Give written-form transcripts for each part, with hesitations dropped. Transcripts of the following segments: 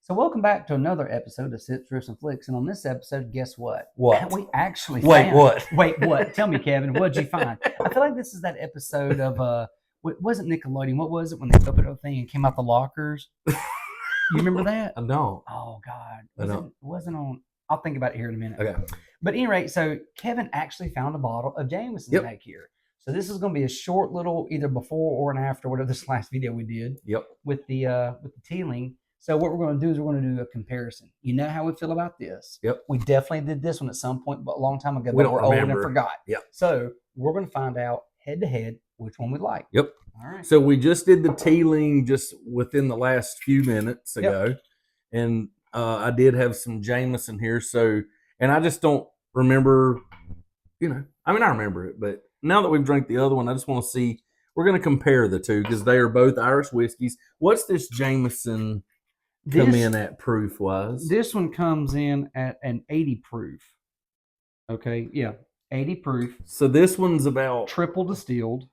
So welcome back to another episode of Sips, Riffs, and Flix. And on this episode, guess what? What? We actually Wait, found... what? Wait, what? Tell me, Kevin, what'd you find? I feel like this is that episode of, what wasn't Nickelodeon. What was it when they opened up the thing and came out the lockers? You remember that? I don't. Oh, God. I don't. It wasn't on... I'll think about it here in a minute. Okay. But at any rate, so Kevin actually found a bottle of Jameson back here. So this is going to be a short little either before or an after, whatever this last video we did. Yep. With the Teeling. So what we're going to do is we're going to do a comparison. You know how we feel about this. Yep. We definitely did this one at some point, but a long time ago. We don't we're old and remember. forgot. Yep. So we're going to find out head to head which one we like. Yep. All right. So we just did the Teeling just within the last few minutes ago, and I did have some Jameson here. So, and I just don't remember. I remember it, but now that we've drank the other one, I just want to see. We're going to compare the two because they are both Irish whiskeys. What's this Jameson come in at proof wise? This one comes in at an 80 proof. Okay, yeah, 80 proof. So this one's about triple distilled.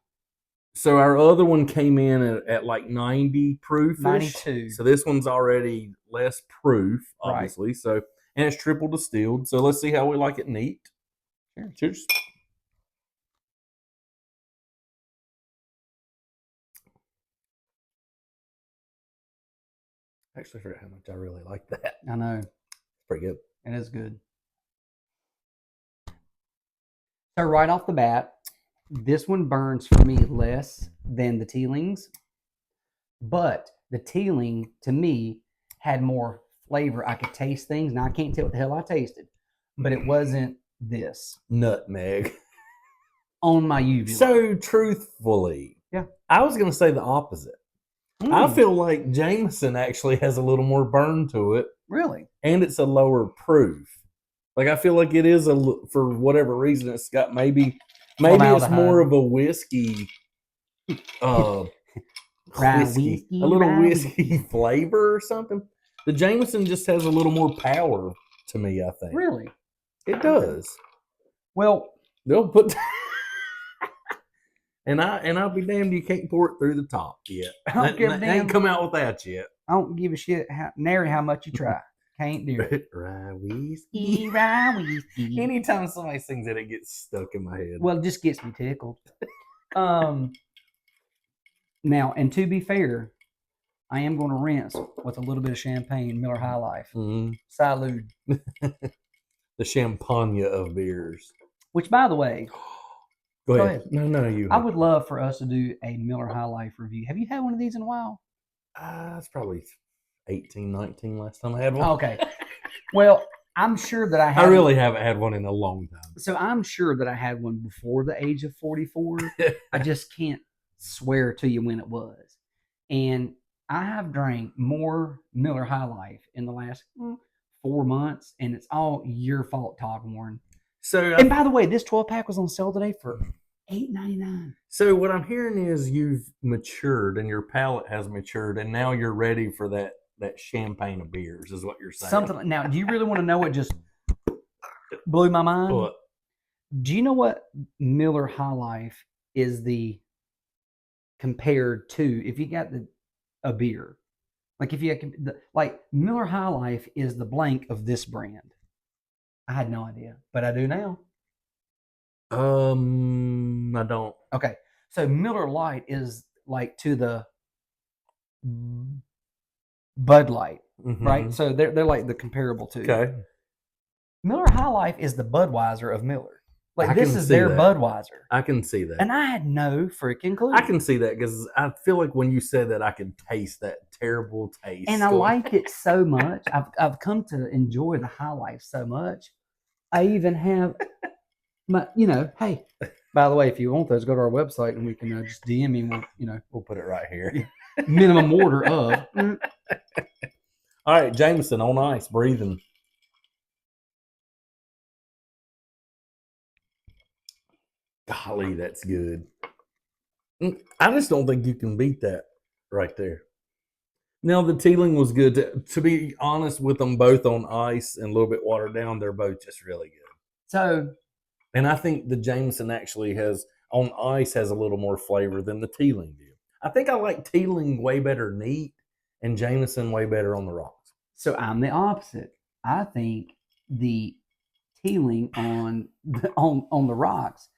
So our other one came in at like 90 proof. 92. So this one's already less proof, obviously. Right. So and it's triple distilled. So let's see how we like it neat. Sure. Cheers. I actually forgot how much I really like that. I know. It's pretty good. It is good. So right off the bat, this one burns for me less than the Teelings, but the Teeling to me had more flavor. I could taste things. Now I can't tell what the hell I tasted, but it wasn't this nutmeg on my uvula. So truthfully, I was going to say the opposite. I feel like Jameson actually has a little more burn to it. Really? And it's a lower proof. Like I feel like it is for whatever reason it's got maybe it's more of a whiskey whiskey flavor or something. The Jameson just has a little more power to me, I think. Really? It does. Well, they'll put And I'll be damned you can't pour it through the top yet. I don't give a damn. Ain't come out with that yet. I don't give a shit nary how much you try. Can't do it. Rye whiskey, rye whiskey. Anytime somebody sings it, it gets stuck in my head. Well, it just gets me tickled. Now, and to be fair, I am going to rinse with a little bit of champagne, Miller High Life. Mm-hmm. Salud. The champagne of beers. Which, by the way... Go ahead. No, you. I would love for us to do a Miller High Life review. Have you had one of these in a while? It's probably 18, 19 last time I had one. Okay. Well, I'm sure that I really haven't had one in a long time. So I'm sure that I had one before the age of 44. I just can't swear to you when it was. And I have drank more Miller High Life in the last 4 months, and it's all your fault, Todd Warren. So, and by the way, this 12-pack was on sale today for $8.99. So what I'm hearing is you've matured and your palate has matured, and now you're ready for that champagne of beers, is what you're saying. Something like, now, do you really want to know what just blew my mind? What? Do you know what Miller High Life is compared to if you got a beer? Like if you like Miller High Life is the blank of this brand. I had no idea, but I do now. I don't. Okay, so Miller Lite is like to the Bud Light, right? So they're like the comparable to. Okay. Miller High Life is the Budweiser of Miller. Like this is their Budweiser. I can see that. And I had no freaking clue. I can see that because I feel like when you said that, I could taste that terrible taste. And I like it so much. I've come to enjoy the High Life so much. I even have my, hey, by the way, if you want those, go to our website and we can just DM me. We'll put it right here. Minimum order of. All right, Jameson on ice, breathing. Golly, that's good. I just don't think you can beat that right there. Now, the Teeling was good. To be honest with them, both on ice and a little bit watered down, they're both just really good. So, and I think the Jameson actually has a little more flavor than the Teeling did. I think I like Teeling way better neat and Jameson way better on the rocks. So I'm the opposite. I think the Teeling on the rocks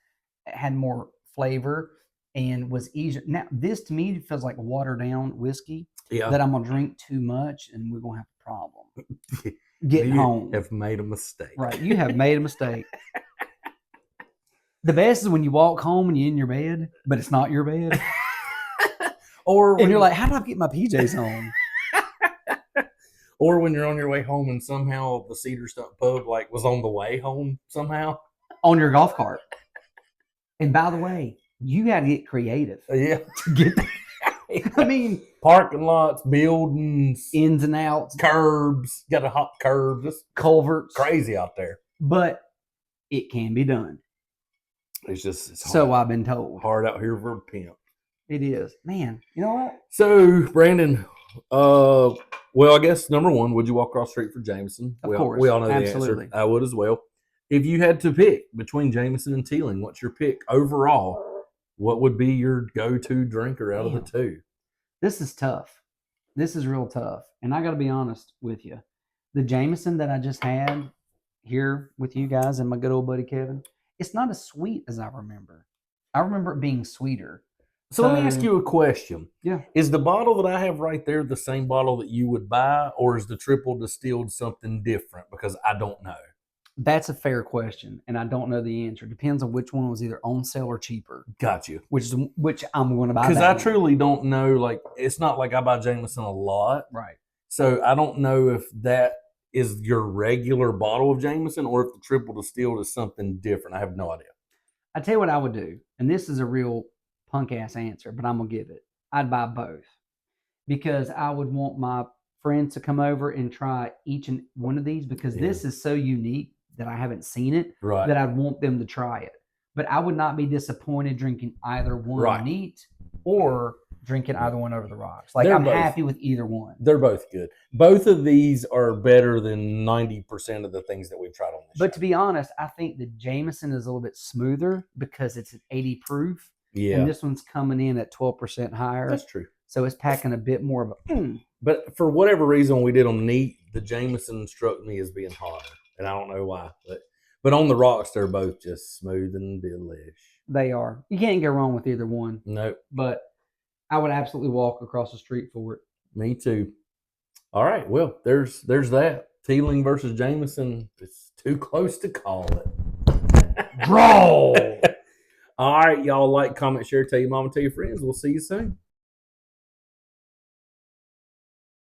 had more flavor and was easier. Now this to me feels like watered down whiskey Yeah. that I'm gonna drink too much and we're gonna have a problem getting home. Have made a mistake. Right, you have made a mistake. The best is when you walk home and you're in your bed, but it's not your bed, and you're like, "How did I get my PJs on?" Or when you're on your way home and somehow the Cedar Stump Pub like was on the way home somehow on your golf cart. And by the way, you got to get creative. Yeah. To get there. I mean, parking lots, buildings, ins and outs, curbs. Got to hop curbs. It's culverts. Crazy out there. But it can be done. It's hard. So I've been told. Hard out here for a pimp. It is. Man, you know what? So, Brandon, well, I guess number one, would you walk across the street for Jameson? Of course. We all know Absolutely. the answer. I would as well. If you had to pick between Jameson and Teeling, what's your pick overall? What would be your go-to drinker out of the two? This is tough. This is real tough. And I got to be honest with you. The Jameson that I just had here with you guys and my good old buddy Kevin, it's not as sweet as I remember. I remember it being sweeter. So let me ask you a question. Yeah. Is the bottle that I have right there the same bottle that you would buy, or is the triple distilled something different? Because I don't know. That's a fair question, and I don't know the answer. Depends on which one was either on sale or cheaper. Got you. Which I'm going to buy. Because I truly don't know. Like, it's not like I buy Jameson a lot. Right. So I don't know if that is your regular bottle of Jameson or if the triple distilled is something different. I have no idea. I tell you what I would do, and this is a real punk ass answer, but I'm gonna give it. I'd buy both because I would want my friends to come over and try each and one of these because this is so unique that I haven't seen it. Right. That I'd want them to try it. But I would not be disappointed drinking either one neat or drinking either one over the rocks. Like I'm happy with either one. They're both good. Both of these are better than 90% of the things that we've tried on this But show. to be honest, I think the Jameson is a little bit smoother because it's an 80 proof. Yeah. And this one's coming in at 12% higher. That's true. So it's packing a bit more of a But for whatever reason, when we did them neat, the Jameson struck me as being hotter. And I don't know why. But on the rocks, they're both just smooth and delish. They are. You can't go wrong with either one. Nope. But I would absolutely walk across the street for it. Me too. All right. Well, there's that. Teeling versus Jameson. It's too close to call it. Draw! All right. Y'all like, comment, share, tell your mama, tell your friends. We'll see you soon.